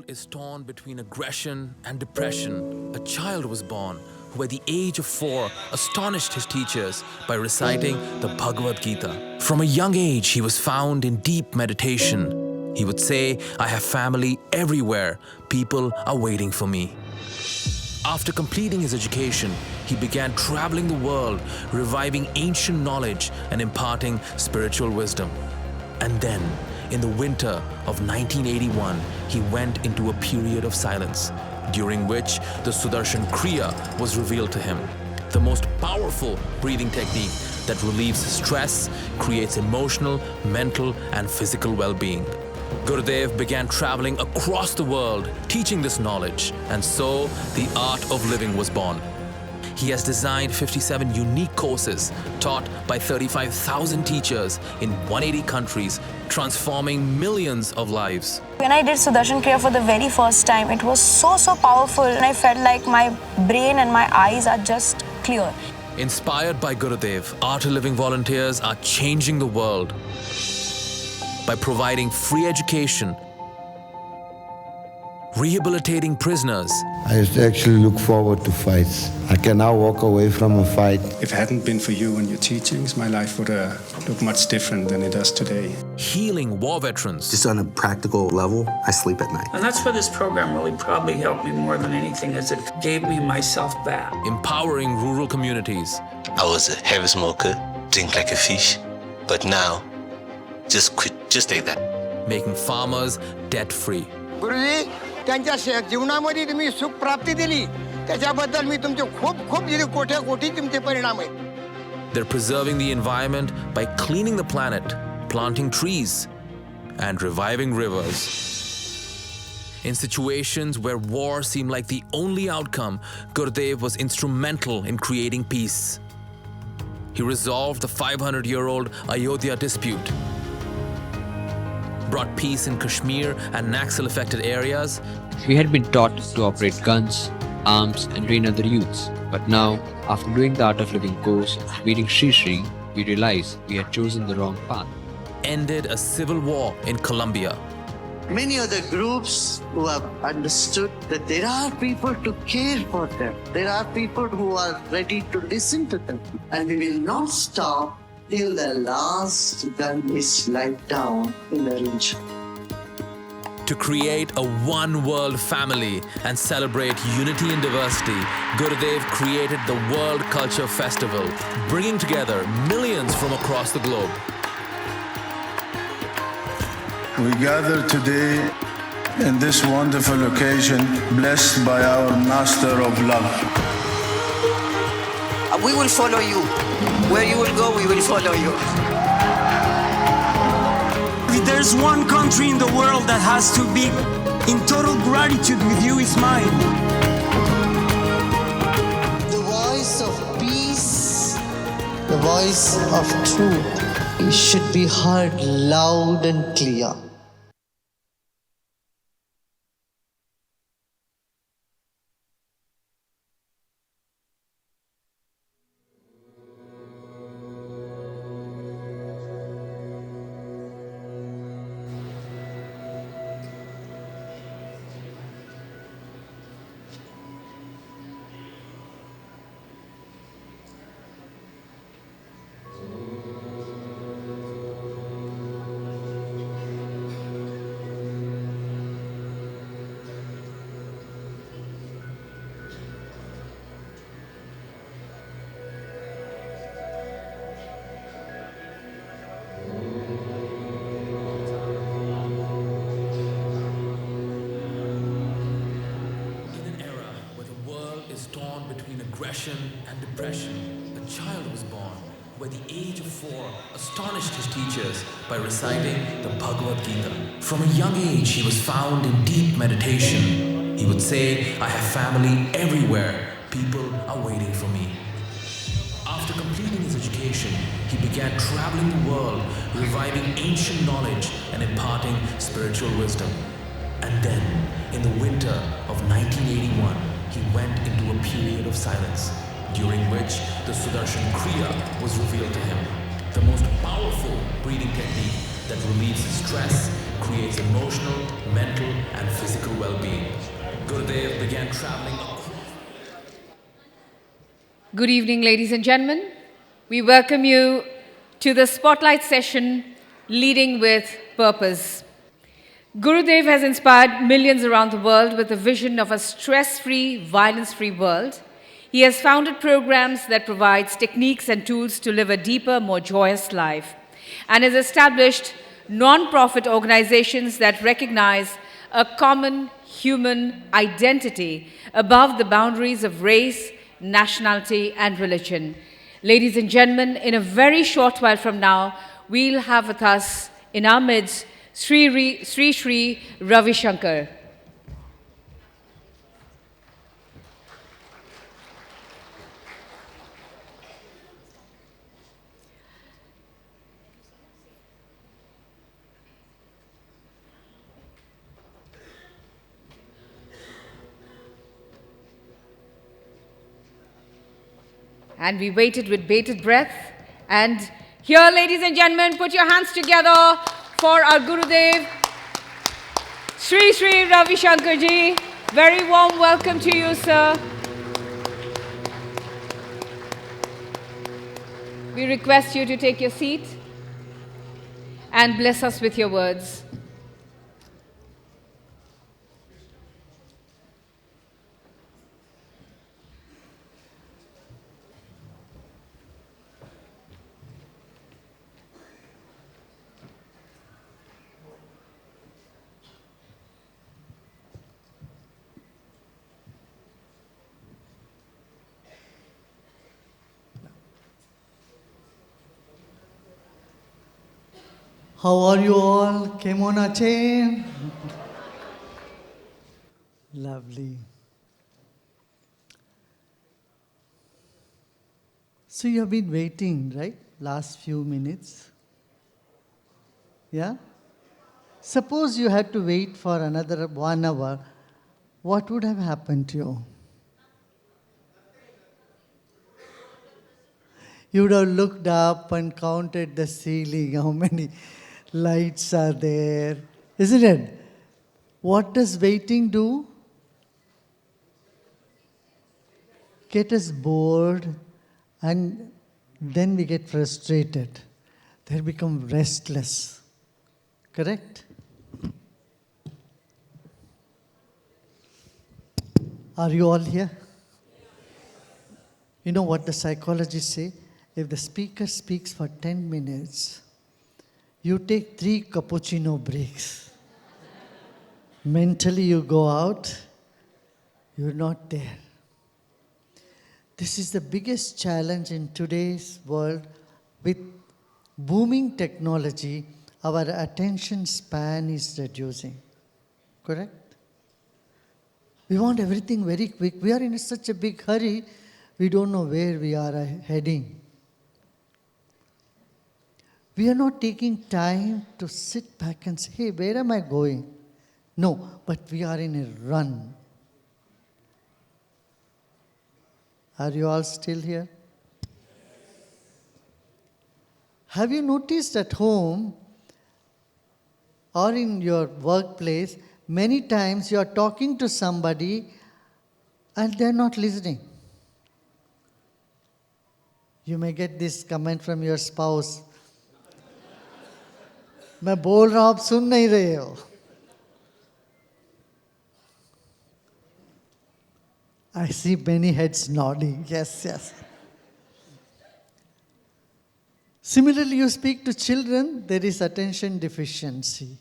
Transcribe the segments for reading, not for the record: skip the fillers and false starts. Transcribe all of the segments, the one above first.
is torn between aggression and depression, a child was born who at the age of 4 astonished his teachers by reciting the Bhagavad Gita. From a young age, he was found in deep meditation. He would say, "I have family everywhere. People are waiting for me." After completing his education, he began traveling the world, reviving ancient knowledge and imparting spiritual wisdom. And then, in the winter of 1981, he went into a period of silence, during which the Sudarshan Kriya was revealed to him, the most powerful breathing technique that relieves stress, creates emotional, mental, and physical well-being. Gurudev began traveling across the world, teaching this knowledge, and so the art of living was born. He has designed 57 unique courses taught by 35,000 teachers in 180 countries, transforming millions of lives. When I did Sudarshan Kriya for the very first time, it was so powerful, and I felt like my brain and my eyes are just clear. Inspired by Gurudev, Art of Living volunteers are changing the world by providing free education, rehabilitating prisoners. I used to actually look forward to fights. I can now walk away from a fight. If it hadn't been for you and your teachings, my life would look much different than it does today. Healing war veterans. Just on a practical level, I sleep at night. And that's why this program really probably helped me more than anything, is it gave me myself back. Empowering rural communities. I was a heavy smoker, drink like a fish, but now, just quit, just take that. Making farmers debt-free. गुरुजी त्यांच्या जीवनामध्ये तुम्ही सुख प्राप्ती दिली त्याच्याबद्दल मी तुमचे खूप कोटी तुमचे परिणाम आहेत. They're preserving the environment by cleaning the planet, planting trees, and reviving rivers. In situations where war seemed like the only outcome, Gurudev was instrumental in creating peace. He resolved the 500-year-old Ayodhya dispute, brought peace in Kashmir and Naxal-affected areas. We had been taught to operate guns, arms, and train other youths. But now, after doing the Art of Living course and meeting Sri Sri, we realized we had chosen the wrong path. Ended a civil war in Colombia. Many other groups who have understood that there are people to care for them. There are people who are ready to listen to them. And we will not stop till the last gun is laid down in the region. To create a one-world family and celebrate unity and diversity, Gurudev created the World Culture Festival, bringing together millions from across the globe. We gather today in this wonderful occasion, blessed by our Master of Love. We will follow you. Where you will go, we will follow you. If there's one country in the world that has to be in total gratitude with you, it's mine. The voice of peace, the voice of truth, it should be heard loud and clear. Aggression and depression, a child was born who at the age of 4 astonished his teachers by reciting the Bhagavad Gita. From a young age, he was found in deep meditation. He would say, "I have family everywhere. People are waiting for me." After completing his education, he began traveling the world, reviving ancient knowledge and imparting spiritual wisdom. And then, in the winter of 1981, he went into a period of silence, during which the Sudarshan Kriya was revealed to him, the most powerful breathing technique that relieves stress, creates emotional, mental, and physical well-being. Gurudev began traveling. Good evening, ladies and gentlemen. We welcome you to the Spotlight session, Leading with Purpose. Gurudev has inspired millions around the world with a vision of a stress-free, violence-free world. He has founded programs that provide techniques and tools to live a deeper, more joyous life, and has established non-profit organizations that recognize a common human identity above the boundaries of race, nationality, and religion. Ladies and gentlemen, in a very short while from now, we'll have with us in our midst Sri Ravi Shankar. And we waited with bated breath. And here, ladies and gentlemen, put your hands together for our Gurudev, Sri Ravi Shankar ji. Very warm welcome to you, sir. We request you to take your seat and bless us with your words. How are you all? Kemon ache? Lovely. So you have been waiting, right? Last few minutes. Yeah? Suppose you had to wait for another 1 hour, what would have happened to you? You would have looked up and counted the ceiling, how many lights are there, isn't it? What does waiting do? Get us bored, and then we get frustrated. They become restless. Correct? Are you all here? You know what the psychologists say? If the speaker speaks for 10 minutes, you take 3 cappuccino breaks. Mentally you go out, you're not there. This is the biggest challenge in today's world. With booming technology, our attention span is reducing. Correct? We want everything very quick. We are in such a big hurry, we don't know where we are heading. We are not taking time to sit back and say, hey, where am I going? No, but we are in a run. Are you all still here? Have you noticed at home or in your workplace, many times you are talking to somebody and they are not listening? You may get this comment from your spouse. मैं बोल रहा हूं आप सुन नहीं रहे हो. I see many heads nodding. Yes, yes. Similarly, you speak to children, there is attention deficiency.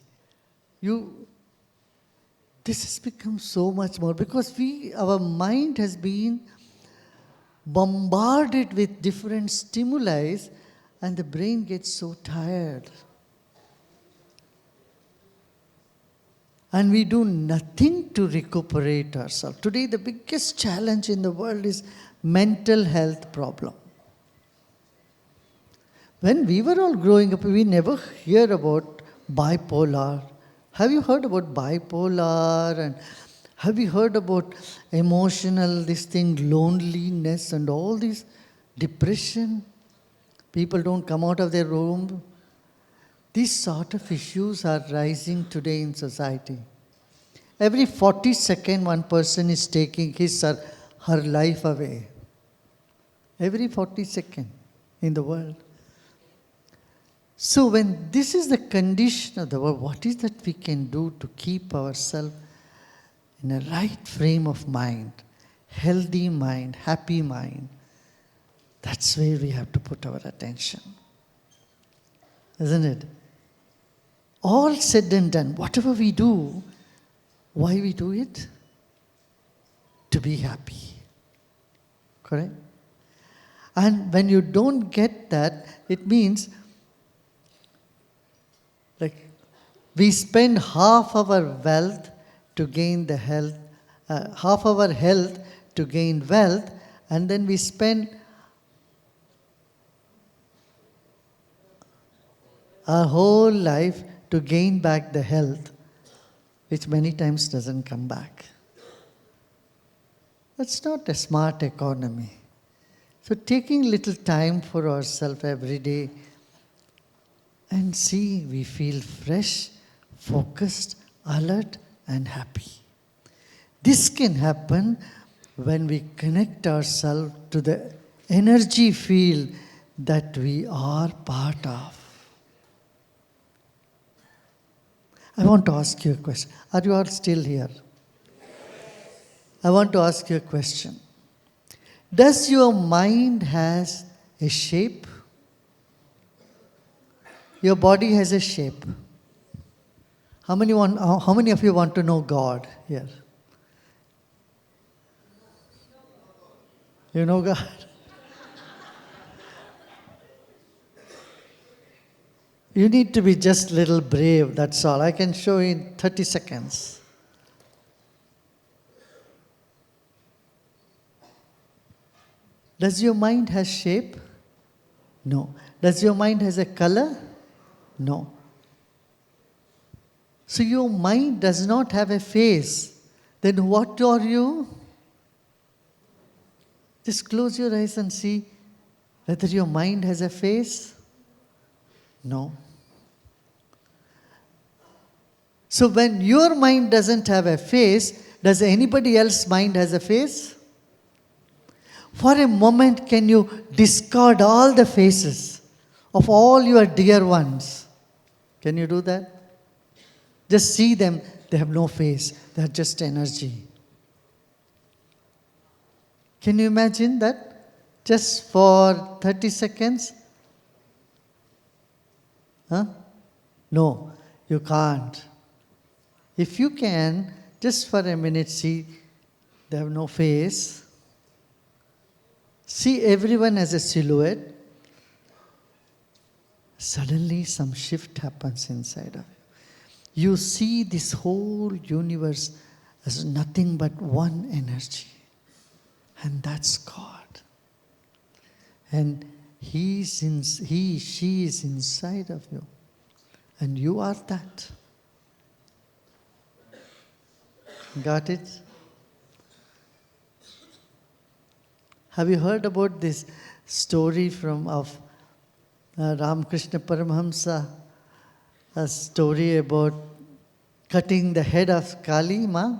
This has become so much more because our mind has been bombarded with different stimuli and the brain gets so tired. And we do nothing to recuperate ourselves. Today, the biggest challenge in the world is mental health problem. When we were all growing up, we never hear about bipolar. Have you heard about bipolar? And have you heard about emotional, loneliness and all this depression? People don't come out of their room. These sort of issues are rising today in society. Every 40 seconds, one person is taking his or her life away. Every 40 seconds in the world. So when this is the condition of the world, what is that we can do to keep ourselves in a right frame of mind, healthy mind, happy mind? That's where we have to put our attention. Isn't it? All said and done, whatever we do, why we do it? To be happy. Correct? And when you don't get that, it means like we spend half our wealth to gain the health, half our health to gain wealth, and then we spend our whole life to gain back the health, which many times doesn't come back. That's not a smart economy. So taking little time for ourselves every day and see we feel fresh, focused, alert and happy. This can happen when we connect ourselves to the energy field that we are part of. I want to ask you a question. Are you all still here? I want to ask you a question. Does your mind has a shape? Your body has a shape. How many of you want to know God here? You know God? You need to be just a little brave, that's all. I can show you in 30 seconds. Does your mind have shape? No. Does your mind has a color? No. So your mind does not have a face. Then what are you? Just close your eyes and see whether your mind has a face. No. So when your mind doesn't have a face, does anybody else's mind has a face? For a moment, can you discard all the faces of all your dear ones? Can you do that? Just see them, they have no face, they are just energy. Can you imagine that? Just for 30 seconds? Huh? No, you can't. If you can, just for a minute, see, they have no face. See everyone as a silhouette. Suddenly some shift happens inside of you. You see this whole universe as nothing but one energy. And that's God. And she is inside of you. And you are that. Got it? Have you heard about this story of Ramakrishna Paramahamsa? A story about cutting the head of Kali Ma.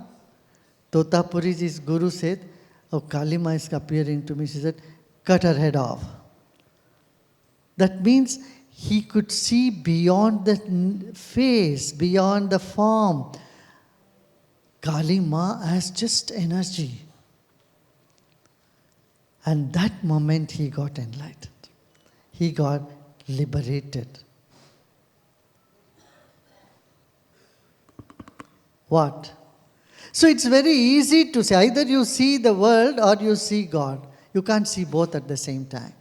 Totapuriji's guru said, oh, Kali Ma is appearing to me. She said, cut her head off. That means he could see beyond the face, beyond the form. Kali Ma has just energy. And that moment he got enlightened. He got liberated. What? So it's very easy to say, either you see the world or you see God. You can't see both at the same time.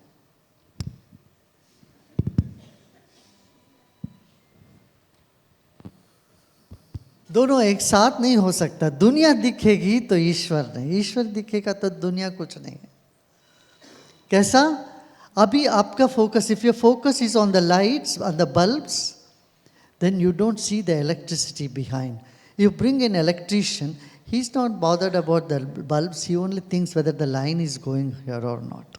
दोनों एक साथ नहीं हो सकता. दुनिया दिखेगी तो ईश्वर नहीं, ईश्वर दिखेगा तो दुनिया कुछ नहीं है. कैसा? अभी आपका focus, if your focus is on the lights, on the bulbs, then you don't see the electricity behind. You bring an electrician, he's not bothered about the bulbs, he only thinks whether the line is going here or not.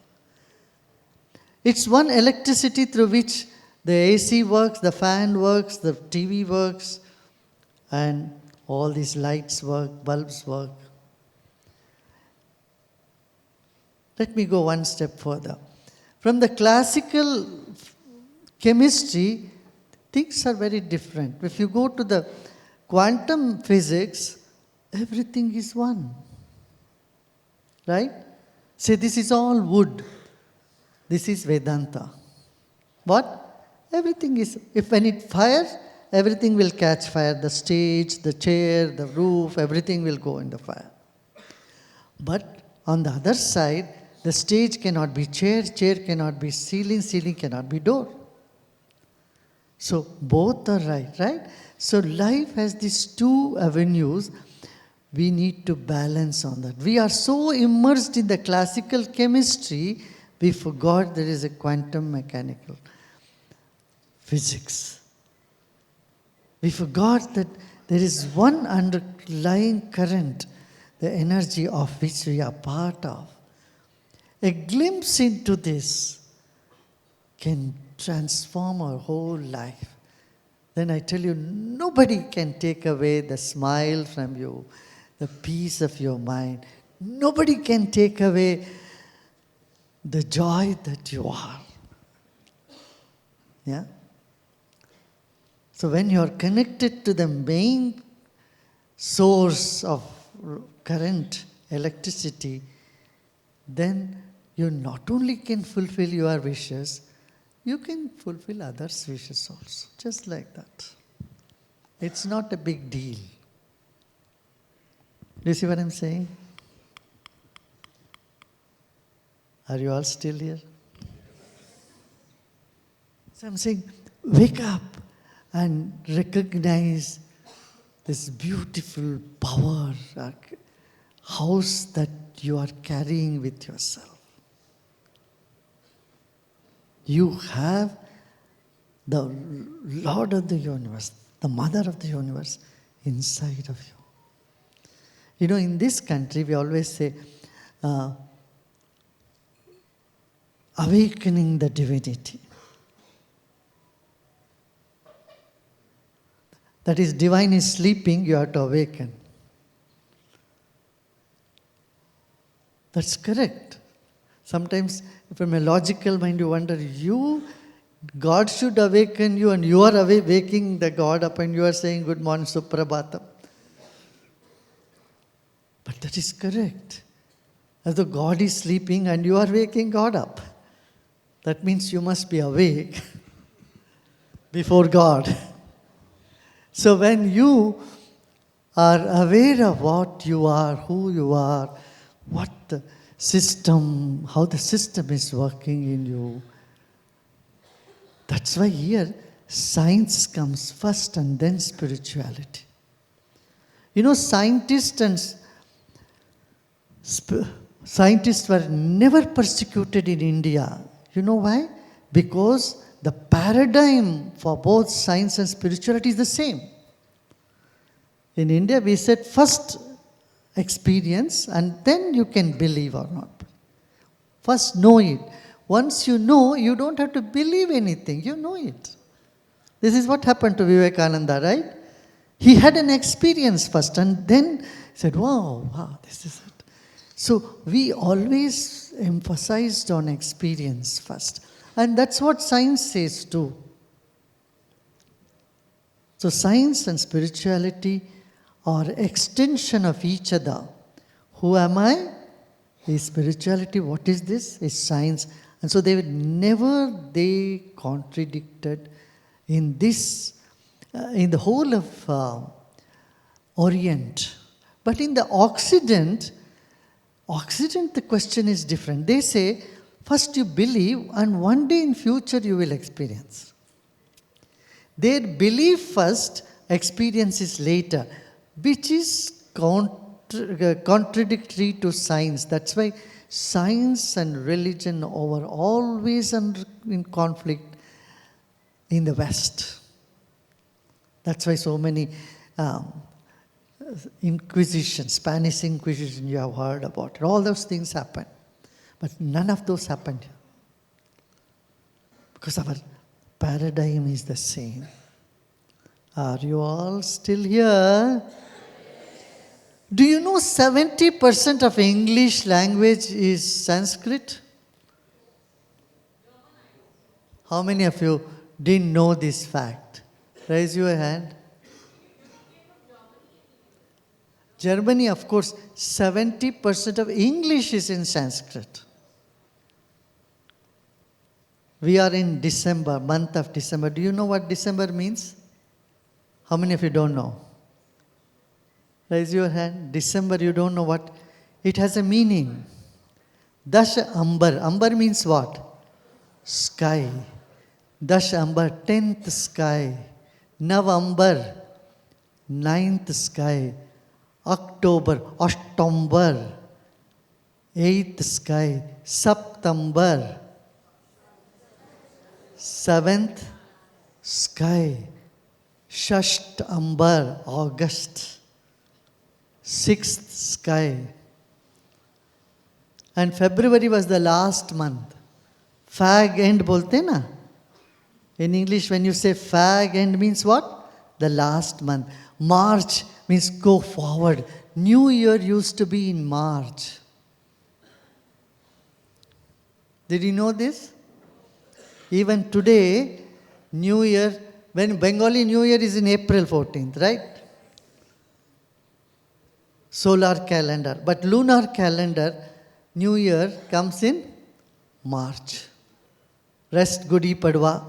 It's one electricity through which The AC works, the fan works, the TV works, and all these lights work, bulbs work. Let me go one step further. From the classical chemistry, things are very different. If you go to the quantum physics, everything is one. Right? Say this is all wood. This is Vedanta. What? Everything is, if when it fires, everything will catch fire. The stage, the chair, the roof, everything will go in the fire. But on the other side, the stage cannot be chair, chair cannot be ceiling, ceiling cannot be door. So both are right? So life has these two avenues. We need to balance on that. We are so immersed in the classical chemistry, we forgot there is a quantum mechanical physics. We forgot that there is one underlying current, the energy of which we are part of. A glimpse into this can transform our whole life. Then I tell you, nobody can take away the smile from you, the peace of your mind. Nobody can take away the joy that you are. Yeah? So when you are connected to the main source of current, electricity, then you not only can fulfill your wishes, you can fulfill others' wishes also. Just like that. It's not a big deal. Do you see what I'm saying? Are you all still here? So I'm saying, wake up and recognize this beautiful power, house that you are carrying with yourself. You have the Lord of the universe, the Mother of the universe inside of you. You know, in this country, we always say, awakening the divinity. That is, divine is sleeping, you have to awaken. That's correct. Sometimes, from a logical mind, you wonder, God should awaken you, and you are waking the God up, and you are saying, good morning, Suprabhatam. But that is correct. As though God is sleeping and you are waking God up. That means you must be awake before God. So when you are aware of what you are, who you are, what the system, how the system is working in you, that's why here science comes first and then spirituality. You know, scientists were never persecuted in India. You know why? Because the paradigm for both science and spirituality is the same. In India, we said first experience and then you can believe or not. First know it. Once you know, you don't have to believe anything. You know it. This is what happened to Vivekananda, right? He had an experience first and then said, wow, this is it. So we always emphasized on experience first. And that's what science says too. So science and spirituality are extension of each other. Who am I? Is spirituality. What is this? Is science. And so they contradicted in this, in the whole of Orient. But in the Occident, the question is different. They say, first you believe and one day in future you will experience. Their belief first, experience is later, which is contradictory to science. That's why science and religion are always in conflict in the West. That's why so many Inquisition, Spanish Inquisition, you have heard about it. All those things happened. But none of those happened here. Because our paradigm is the same. Are you all still here? Do you know 70% of English language is Sanskrit? How many of you didn't know this fact? Raise your hand. Germany, of course, 70% of English is in Sanskrit. We are in December, month of December. Do you know what December means? How many of you don't know? Raise your hand. December, you don't know what? It has a meaning. Dash Ambar. Ambar means what? Sky. Dash Ambar, 10th sky. November, 9th sky. October, Ashtambar, 8th sky. September, 7th sky. Shasht Ambar, August, 6th sky. And February was the last month. Fag end bolte na? In English, when you say fag end means what? The last month. March means go forward. New Year used to be in March. Did you know this? Even today, New Year, when Bengali New Year is in April 14th, right? Solar calendar. But lunar calendar, New Year comes in March. Rest Gudi Padwa,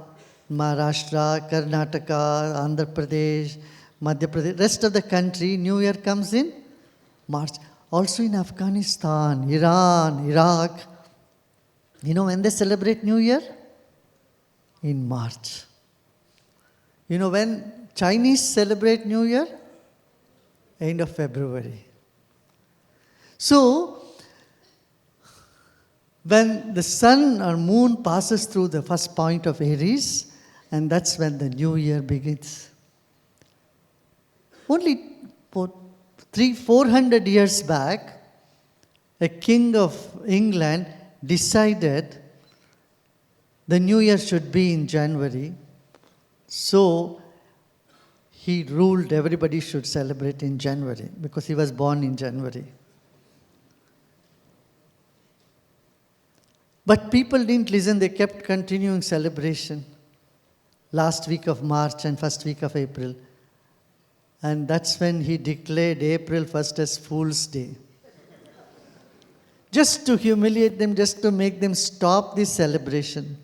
Maharashtra, Karnataka, Andhra Pradesh, Madhya Pradesh, rest of the country, New Year comes in March. Also in Afghanistan, Iran, Iraq. You know when they celebrate New Year? In March. You know when Chinese celebrate New Year? End of February. So, when the sun or moon passes through the first point of Aries, and that's when the new year begins. Only 400 years back, a king of England decided the new year should be in January. So he ruled everybody should celebrate in January because he was born in January. But people didn't listen, they kept continuing celebration. Last week of March and first week of April. And that's when he declared April 1st as Fool's Day. Just to humiliate them, just to make them stop this celebration.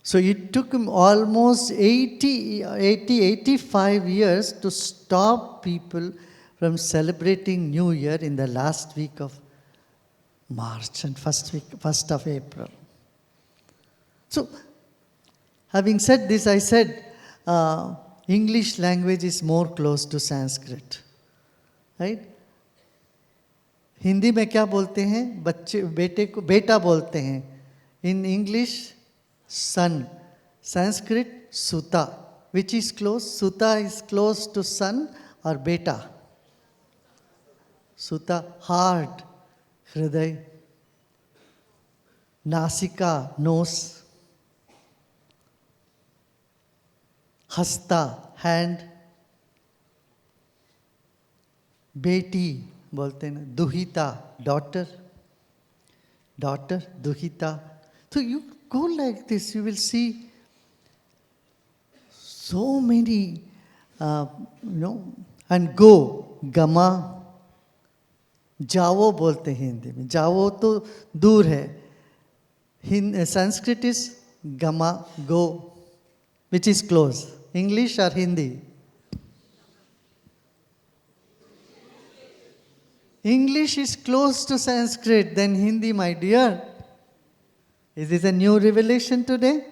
So it took him almost 85 years to stop people from celebrating New Year in the last week of March and first of April. So, having said this, I said English language is more close to Sanskrit, right? Hindi में क्या बोलते हैं? बच्चे बेटे को बेटा बोलते हैं. In English, son. Sanskrit, suta. Which is close? Suta is close to son or beta. Suta, heart. Hriday, Nasika, nose, Hasta, hand, Beti, बोलते हैं Duhita, daughter, Duhita. So you go like this, you will see so many, and go, Gama, जाओ बोलते हैं हिंदी में. जाओ तो दूर है. Sanskrit is gama, go, which is close. English or Hindi? English is close to Sanskrit than Hindi, my dear. Is this a new revelation today?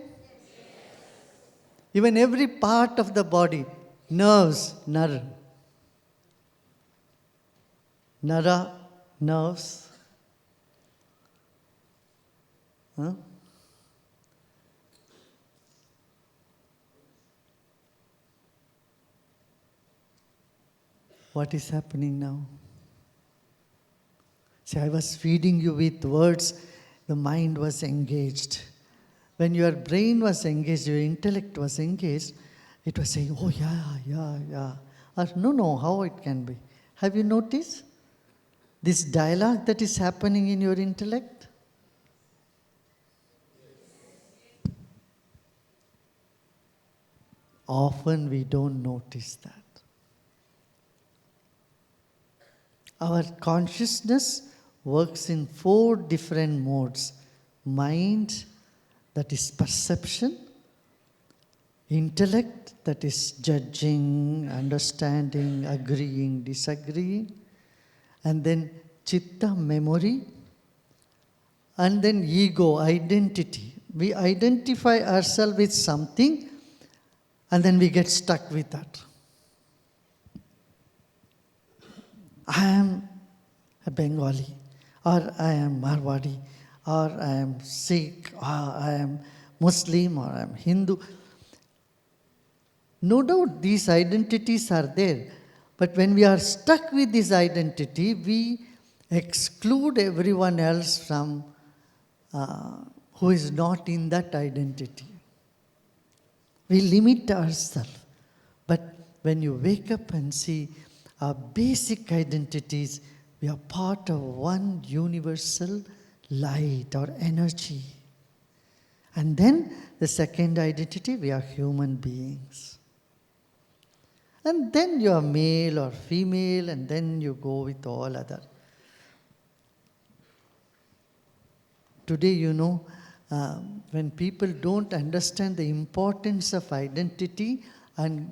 Even every part of the body, nerves, nar. Nara, nerves. Huh? What is happening now? See, I was feeding you with words, the mind was engaged. when your brain was engaged, your intellect was engaged, it was saying, oh yeah. Or no, how it can be? Have you noticed this dialogue that is happening in your intellect? Often we don't notice that. Our consciousness works in 4 different modes. Mind, that is perception. Intellect, that is judging, understanding, agreeing, disagreeing. And then chitta, memory. And then ego, identity. We identify ourselves with something and then we get stuck with that. I am a Bengali, or I am Marwadi, or I am Sikh, or I am Muslim, or I am Hindu. No doubt these identities are there, but when we are stuck with this identity, we exclude everyone else from who is not in that identity. We limit ourselves. But when you wake up and see our basic identities, we are part of one universal light or energy. And then the second identity, we are human beings. And then you are male or female, and then you go with all other. Today, when people don't understand the importance of identity and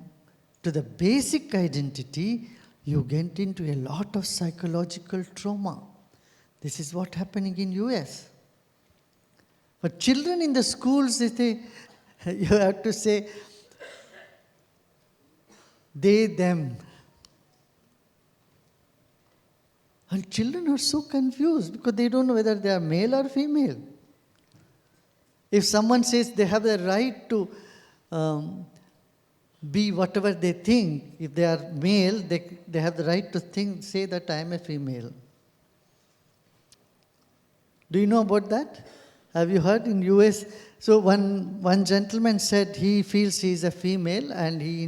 to the basic identity, you get into a lot of psychological trauma. This is what's happening in US. For children in the schools, you have to say they, them. And children are so confused because they don't know whether they are male or female. If someone says they have the right to be whatever they think, if they are male, they have the right to say that I am a female. Do you know about that? Have you heard in US? So one gentleman said he feels he is a female and he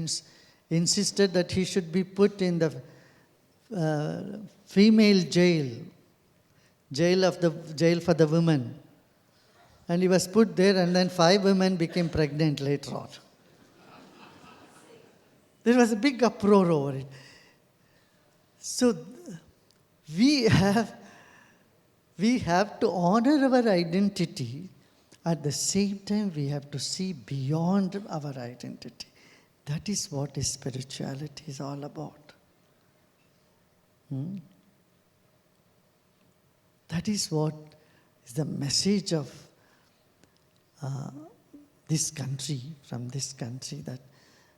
insisted that he should be put in the female jail for the women. And he was put there, and then 5 women became pregnant later on. There was a big uproar over it. So we have to honor our identity. At the same time, we have to see beyond our identity. That is what spirituality is all about. That is what is the message of this country, from this country that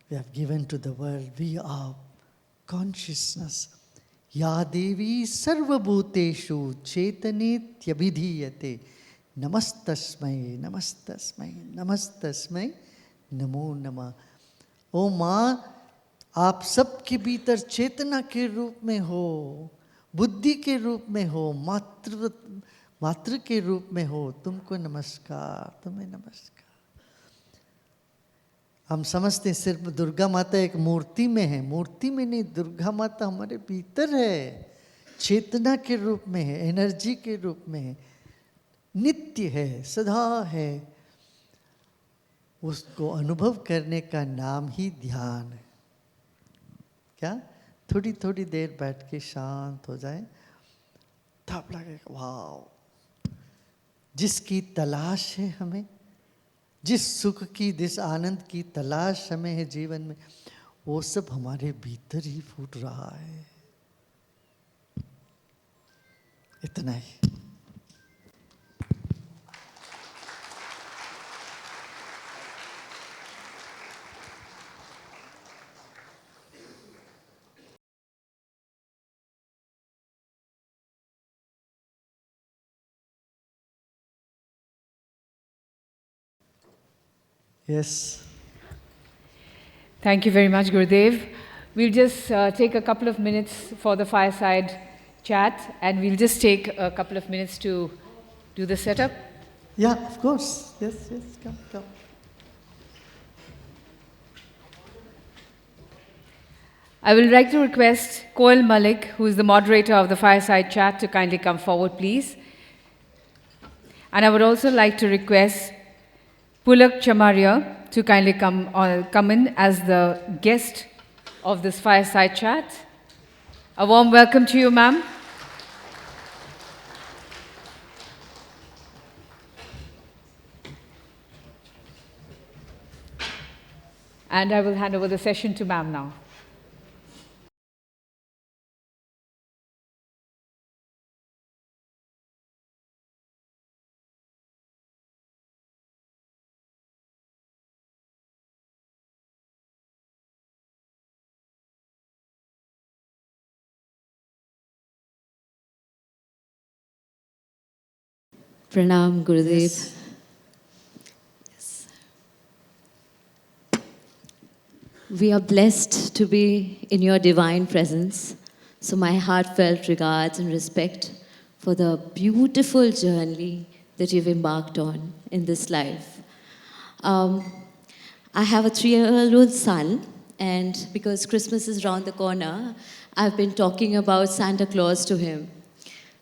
we have given to the world. We are consciousness. Ya Devi Sarvabhuteshu Chetanityabhidhiyate Namastasmai, Namastasmai, Namastasmai, Namo Namah. ओ माँ, आप सबके भीतर चेतना के रूप में हो, बुद्धि के रूप में हो, मातृ के रूप में हो, तुमको नमस्कार, तुम्हें नमस्कार। हम समझते हैं सिर्फ दुर्गा माता एक मूर्ति में है, मूर्ति में नहीं, दुर्गा माता हमारे भीतर है, चेतना के रूप में है, एनर्जी के रूप में है, नित्य है, सदा है। उसको अनुभव करने का नाम ही ध्यान है। क्या? थोड़ी थोड़ी देर बैठ के शांत हो जाए, तब लगेगा वाह, जिसकी तलाश है हमें, जिस सुख की, जिस आनंद की तलाश हमें है जीवन में, वो सब हमारे भीतर ही फूट रहा है। इतना ही। Yes. Thank you very much, Gurudev. We'll just take a couple of minutes for the fireside chat, and we'll just take a couple of minutes to do the setup. Yeah, of course. Yes, come, come. I will like to request Koel Malik, who is the moderator of the Fireside Chat, to kindly come forward, please. And I would also like to request Pulak Chamaria to kindly come in as the guest of this Fireside Chat. A warm welcome to you, ma'am. And I will hand over the session to ma'am now. Pranam, Gurudev. Yes. We are blessed to be in your divine presence. So my heartfelt regards and respect for the beautiful journey that you've embarked on in this life. I have a 3-year-old son, and because Christmas is around the corner, I've been talking about Santa Claus to him.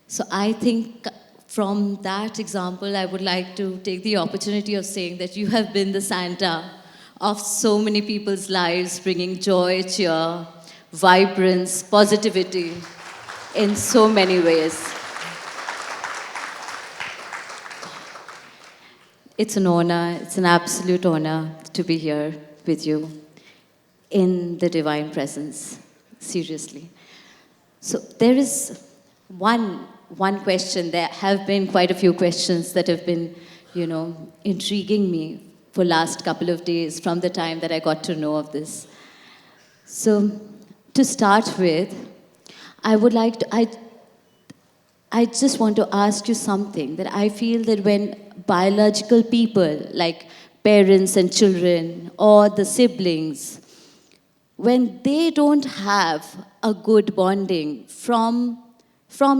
So I think from that example, I would like to take the opportunity of saying that you have been the Santa of so many people's lives, bringing joy, cheer, vibrance, positivity in so many ways. It's an honor, it's an absolute honor to be here with you in the divine presence, seriously. So there is one question. There have been quite a few questions that have been, intriguing me for last couple of days from the time that I got to know of this. So to start with, I just want to ask you something that I feel that when biological people, like parents and children or the siblings, when they don't have a good bonding from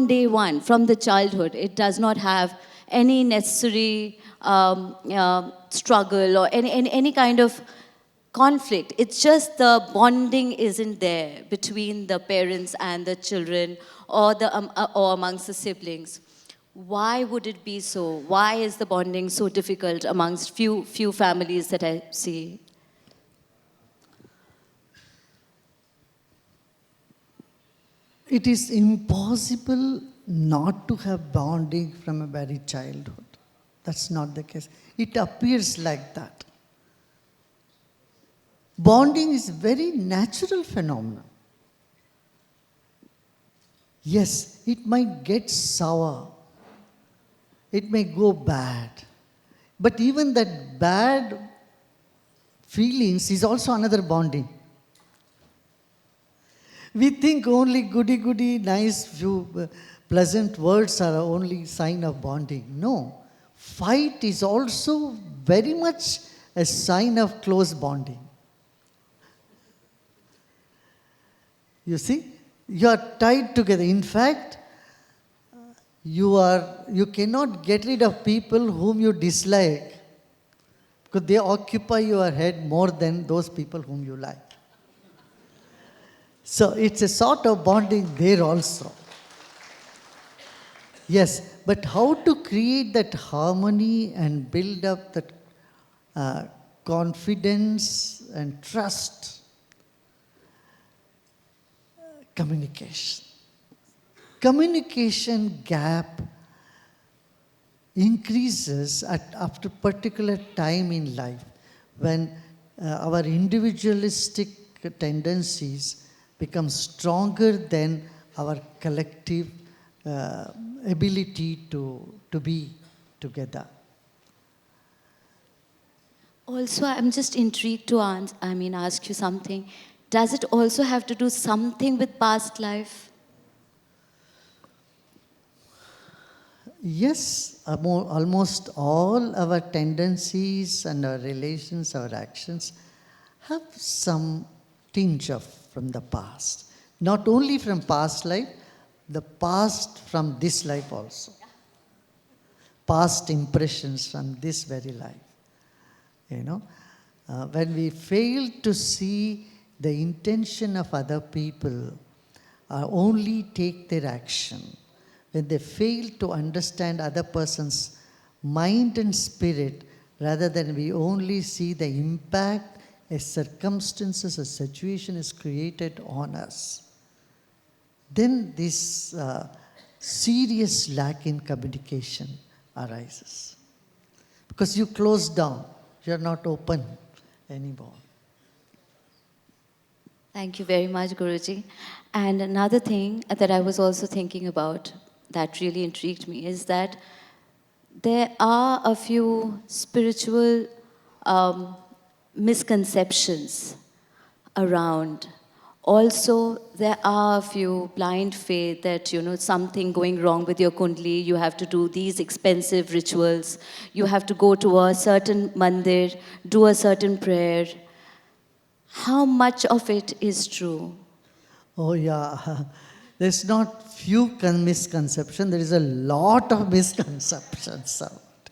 day one, from the childhood, it does not have any necessary struggle or any kind of conflict. It's just the bonding isn't there between the parents and the children or amongst the siblings. Why would it be so? Why is the bonding so difficult amongst few families that I see? It is impossible not to have bonding from a very childhood. That's not the case. It appears like that. Bonding is a very natural phenomenon. Yes, it might get sour. It may go bad. But even that bad feelings is also another bonding. We think only goody, nice, few pleasant words are only sign of bonding. No. Fight is also very much a sign of close bonding. You see, you are tied together. In fact, you cannot get rid of people whom you dislike because they occupy your head more than those people whom you like. So it's a sort of bonding there also. Yes, but how to create that harmony and build up that confidence and trust? Communication. Communication gap increases after a particular time in life when our individualistic tendencies become stronger than our collective ability to be together. Also, I'm just intrigued to ask you something. Does it also have to do something with past life? Yes, almost all our tendencies and our relations, our actions have some tinge from the past. Not only from past life, the past from this life also. past impressions from this very life. You know, when we fail to see the intention of other people, only take their action, when they fail to understand other person's mind and spirit, rather than we only see the impact a circumstances, a situation is created on us, then this serious lack in communication arises. Because you close down, you're not open anymore. Thank you very much, Guruji. And another thing that I was also thinking about that really intrigued me is that there are a few spiritual misconceptions around. Also, there are a few blind faith that, you know, something going wrong with your kundli, you have to do these expensive rituals, you have to go to a certain mandir, do a certain prayer. How much of it is true? Oh yeah, there's not few misconceptions, there is a lot of misconceptions out.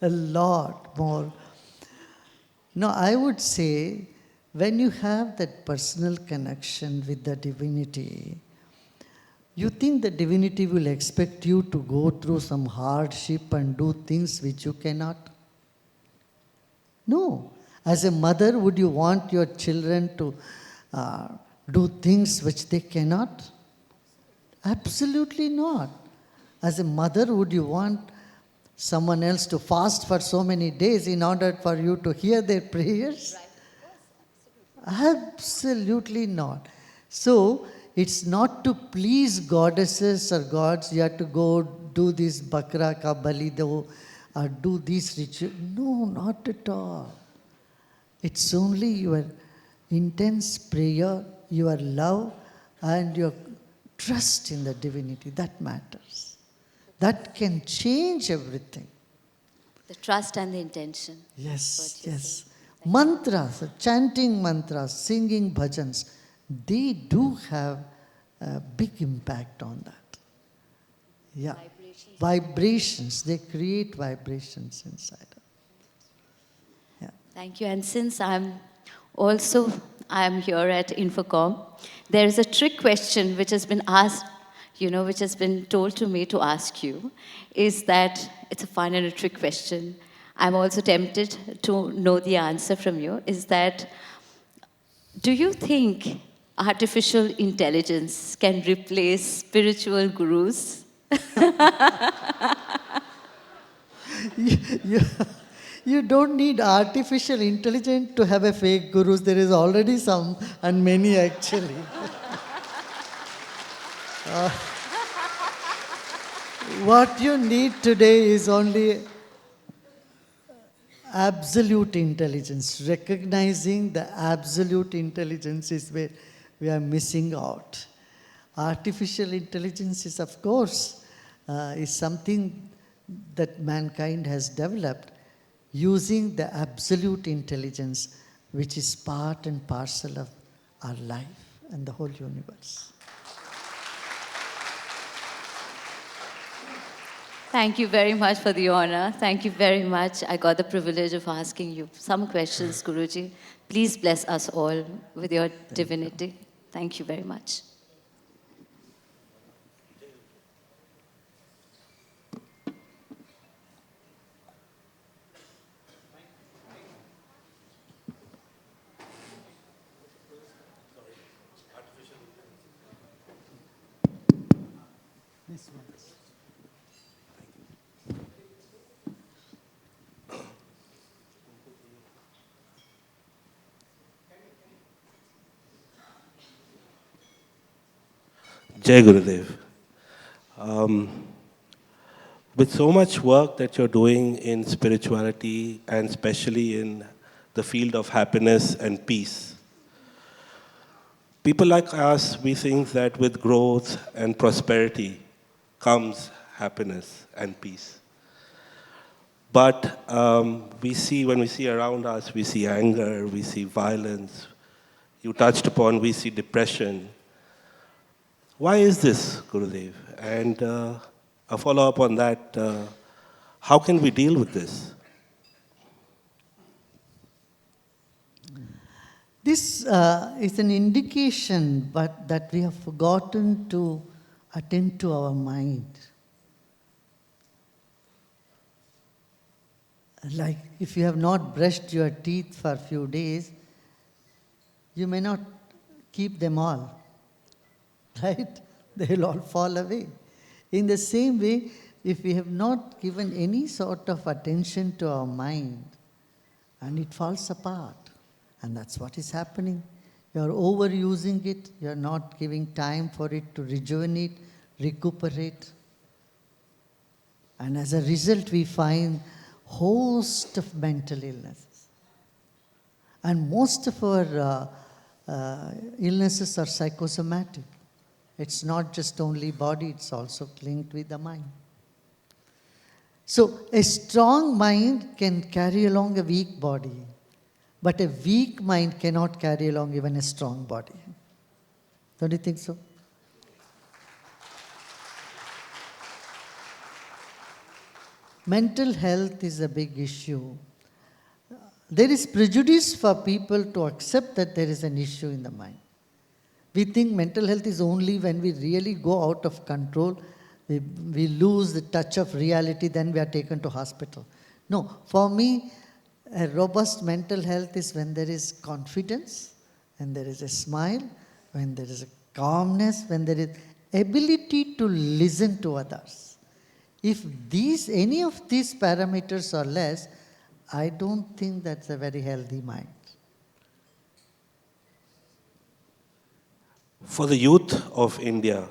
A lot more. No, I would say, when you have that personal connection with the divinity, you think the divinity will expect you to go through some hardship and do things which you cannot? No. As a mother, would you want your children to do things which they cannot? Absolutely not. As a mother, would you want someone else to fast for so many days in order for you to hear their prayers? Absolutely not. So, it's not to please goddesses or gods, you have to go do this bakra ka bali do, or do this ritual. No, not at all. It's only your intense prayer, your love, and your trust in the divinity that matters. That can change everything. The trust and the intention. Yes, yes. Mantras, chanting mantras, singing bhajans, they do have a big impact on that. Yeah. Vibrations, they create vibrations inside. Thank you. And since I'm here at INFOCOM, there is a trick question which has been asked, which has been told to me to ask you, is that it's a fun and a trick question. I'm also tempted to know the answer from you, is that, do you think artificial intelligence can replace spiritual gurus? You don't need artificial intelligence to have a fake gurus. There is already some, and many actually. What you need today is only absolute intelligence. Recognizing the absolute intelligence is where we are missing out. Artificial intelligence is, of course, is something that mankind has developed using the absolute intelligence, which is part and parcel of our life and the whole universe. Thank you very much for the honor. Thank you very much. I got the privilege of asking you some questions, Guruji. Please bless us all with your divinity. Thank you very much. Jai Gurudev. With so much work that you're doing in spirituality and especially in the field of happiness and peace, people like us, we think that with growth and prosperity comes happiness and peace. But when we see around us, we see anger, we see violence. You touched upon, we see depression. Why is this, Gurudev? And a follow-up on that, How can we deal with this? This is an indication, but that we have forgotten to attend to our mind. Like if you have not brushed your teeth for a few days, you may not keep them all, right? They will all fall away. In the same way, if we have not given any sort of attention to our mind, and it falls apart, and that's what is happening. You are overusing it, you are not giving time for it to rejuvenate, recuperate. And as a result, we find host of mental illnesses. And most of our illnesses are psychosomatic. It's not just only body, it's also linked with the mind. So a strong mind can carry along a weak body, but a weak mind cannot carry along even a strong body. Don't you think so? Mental health is a big issue. There is prejudice for people to accept that there is an issue in the mind. We think mental health is only when we really go out of control, we lose the touch of reality, then we are taken to hospital. No, for me, a robust mental health is when there is confidence, when there is a smile, when there is a calmness, when there is ability to listen to others. If any of these parameters are less, I don't think that's a very healthy mind. For the youth of India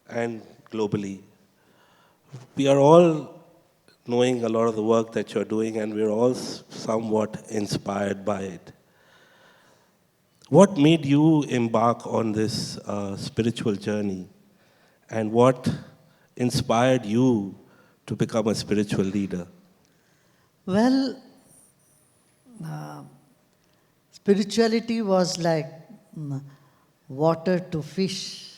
and globally, we are all knowing a lot of the work that you're doing, and we're all somewhat inspired by it. What made you embark on this spiritual journey, and what inspired you to become a spiritual leader? Well, spirituality was like water to fish.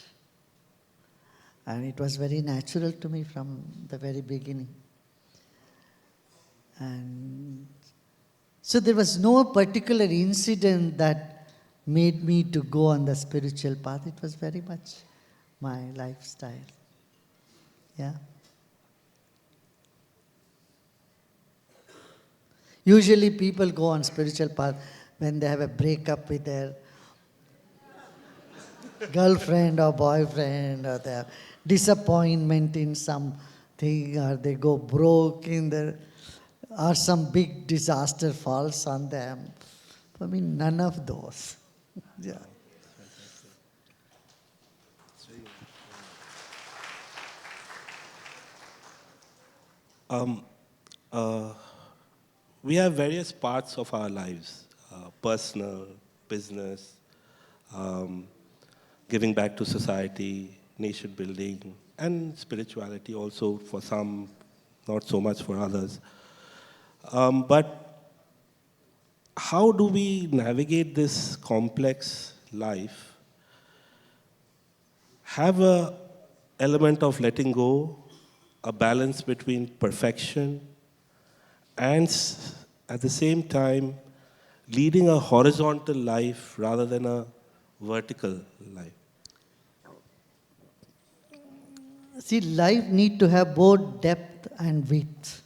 And it was very natural to me from the very beginning. And so there was no particular incident that made me to go on the spiritual path. It was very much my lifestyle. Yeah. Usually people go on spiritual path when they have a breakup with their girlfriend or boyfriend, or they have disappointment in something, or they go broke or some big disaster falls on them. For me, none of those. Yeah. We have various parts of our lives, personal, business, giving back to society, nation building, and spirituality also for some, not so much for others. But how do we navigate this complex life? Have an element of letting go, a balance between perfection, and at the same time, leading a horizontal life rather than a vertical life? See, life needs to have both depth and width.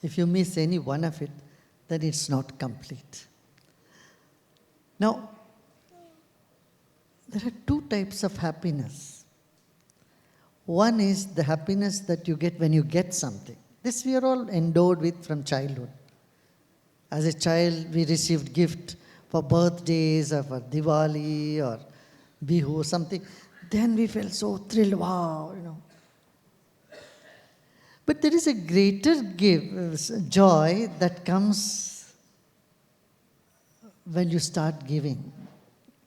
If you miss any one of it, then it's not complete. Now, there are two types of happiness. One is the happiness that you get when you get something. This we are all endowed with from childhood. As a child, we received gift for birthdays or for Diwali or Bihu or something. Then we felt so thrilled, wow, But there is a greater joy that comes when you start giving.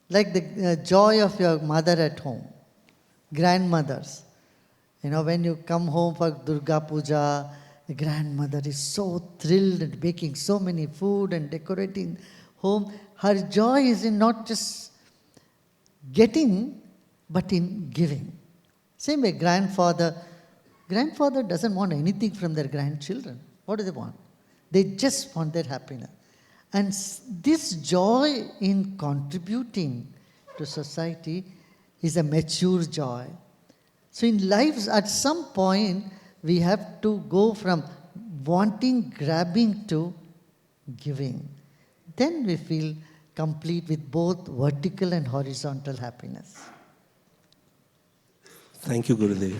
Like the joy of your mother at home, grandmothers. When you come home for Durga Puja, the grandmother is so thrilled and baking so many food and decorating home. Her joy is in not just getting, but in giving. Same way, grandfather grandfather doesn't want anything from their grandchildren. What do they want? They just want their happiness. And this joy in contributing to society is a mature joy. So in lives, at some point, we have to go from wanting, grabbing to giving. Then we feel complete with both vertical and horizontal happiness. Thank you, Gurudev.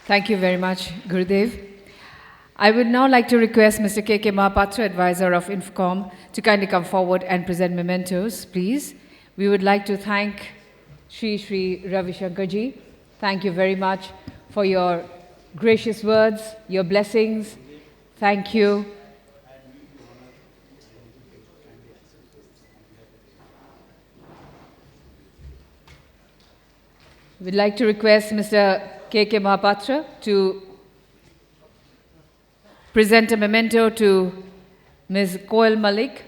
Thank you very much, Gurudev. I would now like to request Mr. K.K. Mahapatra, advisor of INFOCOM, to kindly come forward and present mementos, please. We would like to thank Sri Ravi Shankar ji. Thank you very much for your gracious words, your blessings. Thank you. We'd like to request Mr. K.K. Mahapatra to present a memento to Ms. Koel Malik.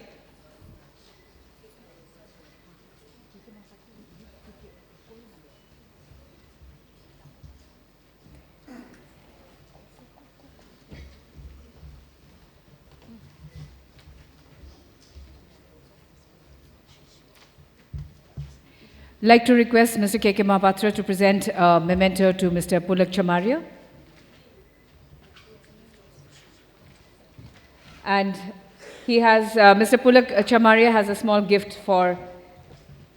I'd like to request Mr. K.K. Mahapatra to present a memento to Mr. Pulak Chamaria. And he has, Mr. Pulak Chamaria has a small gift for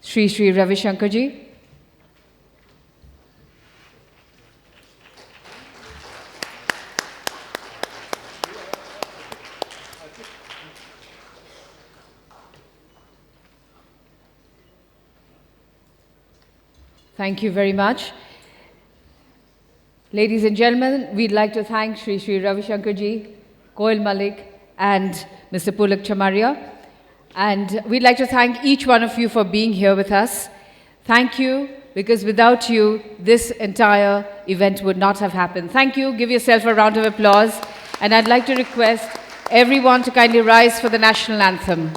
Sri Ravi Shankar ji. Thank you very much. Ladies and gentlemen, we'd like to thank Sri Ravi Shankar ji, Koel Malik, and Mr. Pulak Chamaria. And we'd like to thank each one of you for being here with us. Thank you, because without you, this entire event would not have happened. Thank you. Give yourself a round of applause. And I'd like to request everyone to kindly rise for the national anthem.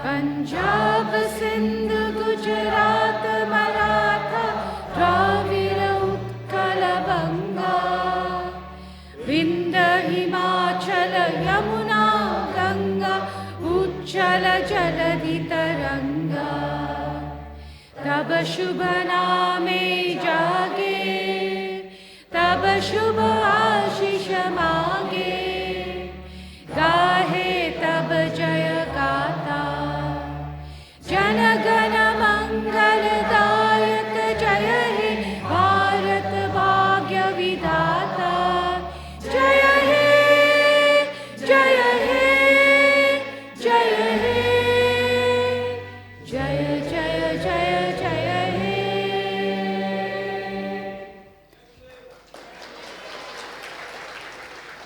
Punjab Sindh Gujarat Maratha Dravida Utkal बंगा विंध्य हिमाचल यमुना गंगा उज्जल जलधि तरंगा तब शुभ नामे जागे तब शुभ आशीष मांगे गाहे तब जय गाता जन गण मंगलदायक जय हे भारत भाग्य विधाता जय हे जय हे जय हे जय जय जय जय हे.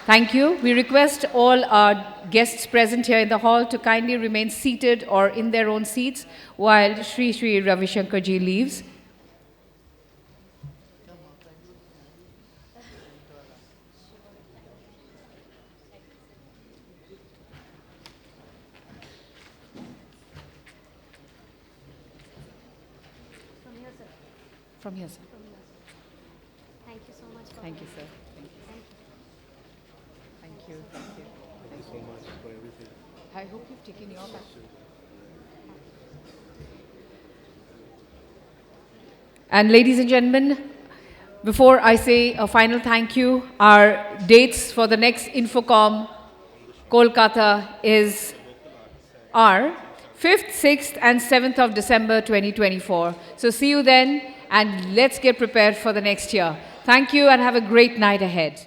Thank you. We request all our guests present here in the hall to kindly remain seated or in their own seats while Sri Ravi Shankar ji leaves. From here, sir. Thank you so much. Thank you, sir. Thank you. Thank you. Thank you so much for everything. I hope you've taken your back. And ladies and gentlemen, before I say a final thank you, our dates for the next INFOCOM Kolkata are 5th, 6th and 7th of December 2024. So see you then and let's get prepared for the next year. Thank you and have a great night ahead.